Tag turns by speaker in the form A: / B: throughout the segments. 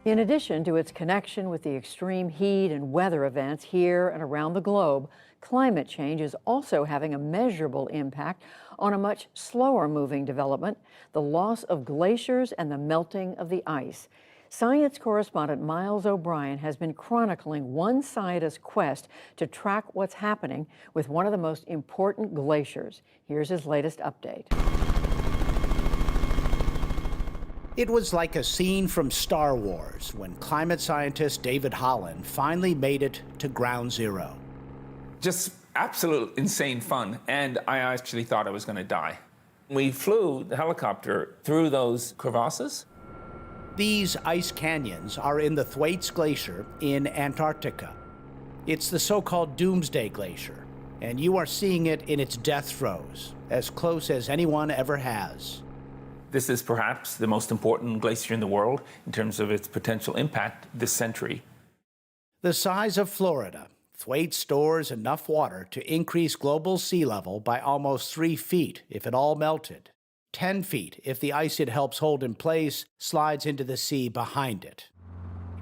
A: In addition to its connection with the extreme heat and weather events here and around the globe, climate change is also having a measurable impact on a much slower moving development, the loss of glaciers and the melting of the ice. Science correspondent Miles O'Brien has been chronicling one scientist's quest to track what's happening with one of the most important glaciers. Here's his latest update.
B: It was like a scene from Star Wars when climate scientist David Holland finally made it to ground zero.
C: Just absolute insane fun, and I actually thought I was going to die. We flew the helicopter through those crevasses.
B: These ice canyons are in the Thwaites Glacier in Antarctica. It's the so-called Doomsday Glacier, and you are seeing it in its death throes, as close as anyone ever has.
C: This is perhaps the most important glacier in the world in terms of its potential impact this century.
B: The size of Florida, Thwaites stores enough water to increase global sea level by almost 3 feet if it all melted. 10 feet if the ice it helps hold in place slides into the sea behind it.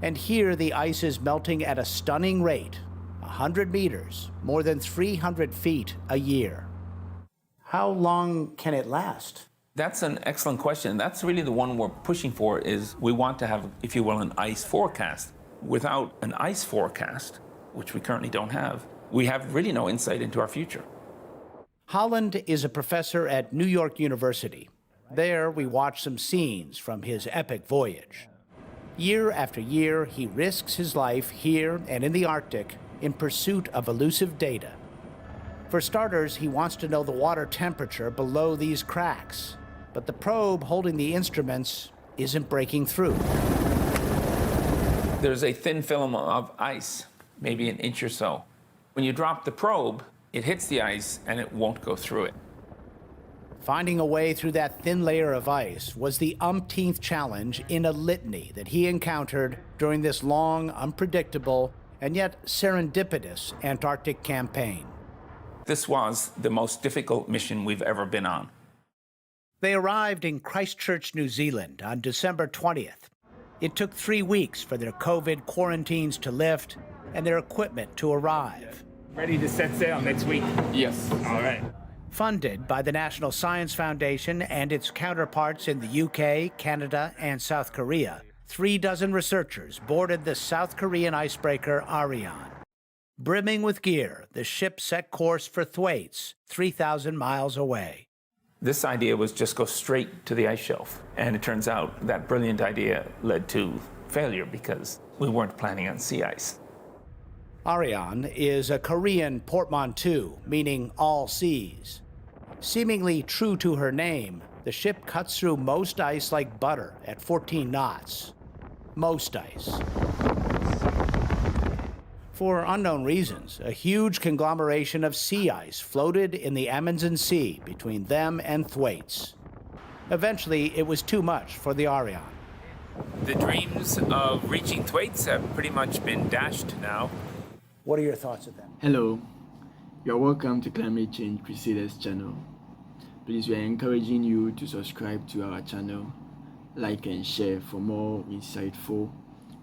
B: And here the ice is melting at a stunning rate, 100 meters, more than 300 feet a year. How long can it last?
C: That's an excellent question. That's really the one we're pushing for, is we want to have, if you will, an ice forecast. Without an ice forecast, which we currently don't have, we have really no insight into our future.
B: Holland is a professor at New York University. There, we watch some scenes from his epic voyage. Year after year, he risks his life here and in the Arctic in pursuit of elusive data. For starters, he wants to know the water temperature below these cracks. But the probe holding the instruments isn't breaking through.
C: There's a thin film of ice, maybe an inch or so. When you drop the probe, it hits the ice and it won't go through it.
B: Finding a way through that thin layer of ice was the umpteenth challenge in a litany that he encountered during this long, unpredictable, and yet serendipitous Antarctic campaign.
C: This was the most difficult mission we've ever been on.
B: They arrived in Christchurch, New Zealand on December 20th. It took 3 weeks for their COVID quarantines to lift and their equipment to arrive.
D: Ready to set sail next week?
C: Yes.
D: All right.
B: Funded by the National Science Foundation and its counterparts in the UK, Canada, and South Korea, 36 researchers boarded the South Korean icebreaker Ariane. Brimming with gear, the ship set course for Thwaites, 3,000 miles away.
C: This idea was just go straight to the ice shelf. And it turns out that brilliant idea led to failure because we weren't planning on sea ice.
B: Ariane is a Korean portmanteau, meaning all seas. Seemingly true to her name, the ship cuts through most ice like butter at 14 knots. Most ice. For unknown reasons, a huge conglomeration of sea ice floated in the Amundsen Sea between them and Thwaites. Eventually, it was too much for the Ariane.
D: The dreams of reaching Thwaites have pretty much been dashed now.
B: What are your thoughts of that?
E: Hello, you're welcome to Climatechange Crusaders channel. Please, we are encouraging you to subscribe to our channel, like and share for more insightful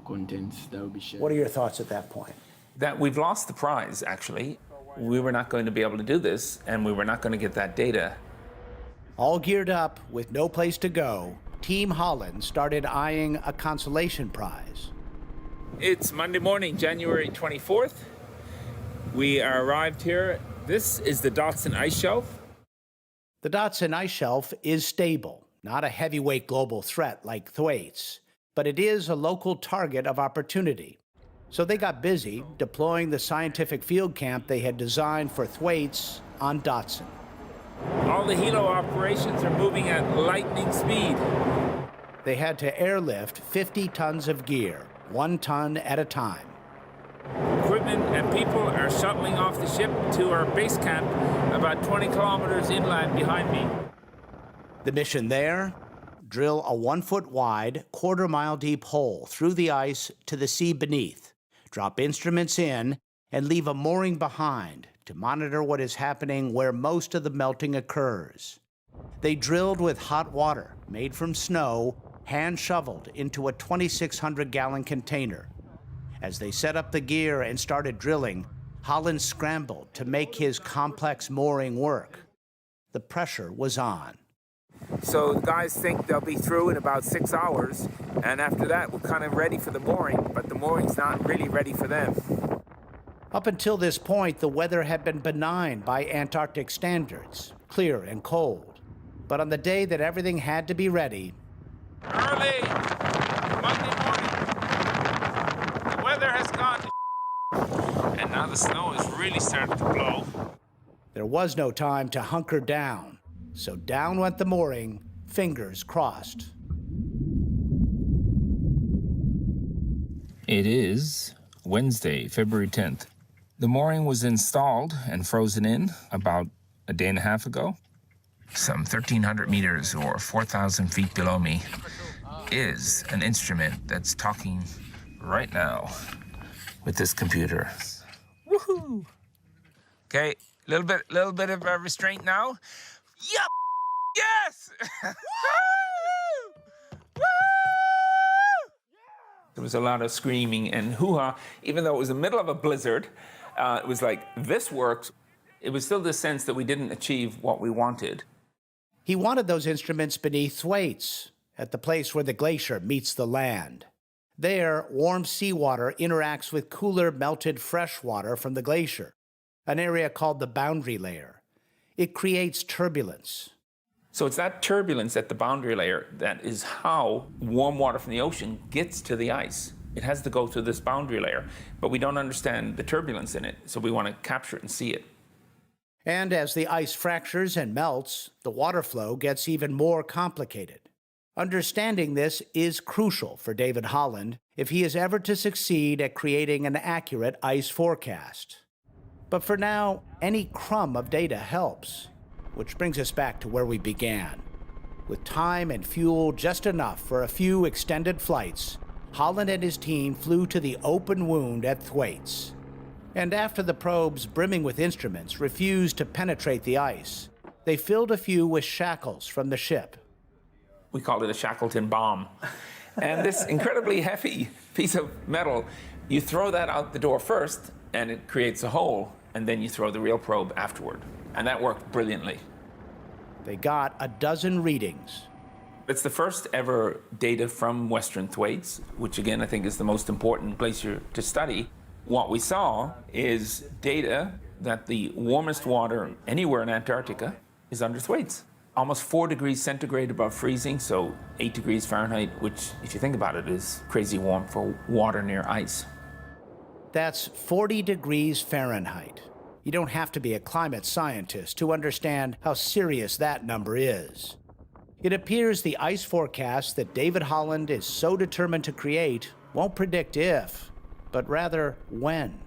E: content that will be shared.
B: What are your thoughts at that point?
C: That we've lost the prize, actually. We were not going to be able to do this, and we were not going to get that data.
B: All geared up with no place to go, Team Holland started eyeing a consolation prize.
D: It's Monday morning, January 24th. We are arrived here. This is the Dotson Ice Shelf.
B: The Dotson Ice Shelf is stable, not a heavyweight global threat like Thwaites, but it is a local target of opportunity. So they got busy deploying the scientific field camp they had designed for Thwaites on Dotson.
D: All the helo operations are moving at lightning speed.
B: They had to airlift 50 tons of gear, 1 ton at a time.
D: Equipment and people are shuttling off the ship to our base camp about 20 kilometers inland behind me.
B: The mission there? Drill a 1-foot wide, quarter-mile deep hole through the ice to the sea beneath, drop instruments in, and leave a mooring behind to monitor what is happening where most of the melting occurs. They drilled with hot water made from snow hand-shoveled into a 2,600-gallon container. As they set up the gear and started drilling, Holland scrambled to make his complex mooring work. The pressure was on.
D: So the guys think they'll be through in about 6 hours, and after that we're kind of ready for the mooring, but the mooring's not really ready for them.
B: Up until this point, the weather had been benign by Antarctic standards, clear and cold. But on the day that everything had to be ready,
D: Early Monday morning, the weather has gone to and now the snow is really starting to blow.
B: there was no time to hunker down. So down went the mooring, fingers crossed.
F: It is Wednesday, February 10th. The mooring was installed and frozen in about a day and a half ago. Some 1,300 meters or 4,000 feet below me is an instrument that's talking right now with this computer. Woohoo! Okay, little bit of a restraint now. Yup! Yes!
C: There was a lot of screaming and hoo-ha. Even though it was the middle of a blizzard, it was like, this works. It was still the sense that we didn't achieve what we wanted.
B: He wanted those instruments beneath Thwaites, at the place where the glacier meets the land. There, warm seawater interacts with cooler melted fresh water from the glacier, an area called the boundary layer. It creates turbulence.
C: So it's that turbulence at the boundary layer that is how warm water from the ocean gets to the ice. It has to go through this boundary layer, but we don't understand the turbulence in it, so we want to capture it and see it.
B: And as the ice fractures and melts, the water flow gets even more complicated. Understanding this is crucial for David Holland if he is ever to succeed at creating an accurate ice forecast. But for now, any crumb of data helps, which brings us back to where we began. With time and fuel just enough for a few extended flights, Holland and his team flew to the open wound at Thwaites. And after the probes brimming with instruments refused to penetrate the ice, they filled a few with shackles from the ship.
C: We called it a Shackleton bomb. And this incredibly heavy piece of metal, you throw that out the door first, and it creates a hole, and then you throw the real probe afterward. And that worked brilliantly.
B: They got a dozen readings.
C: It's the first ever data from Western Thwaites, which again I think is the most important glacier to study. What we saw is data that the warmest water anywhere in Antarctica is under Thwaites. Almost 4 degrees centigrade above freezing, so 8 degrees Fahrenheit, which, if you think about it, is crazy warm for water near ice.
B: That's 40 degrees Fahrenheit. You don't have to be a climate scientist to understand how serious that number is. It appears the ice forecast that David Holland is so determined to create won't predict if, but rather when.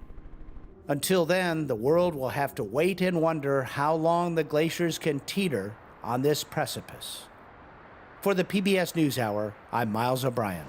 B: Until then, the world will have to wait and wonder how long the glaciers can teeter on this precipice. For the PBS NewsHour, I'm Miles O'Brien.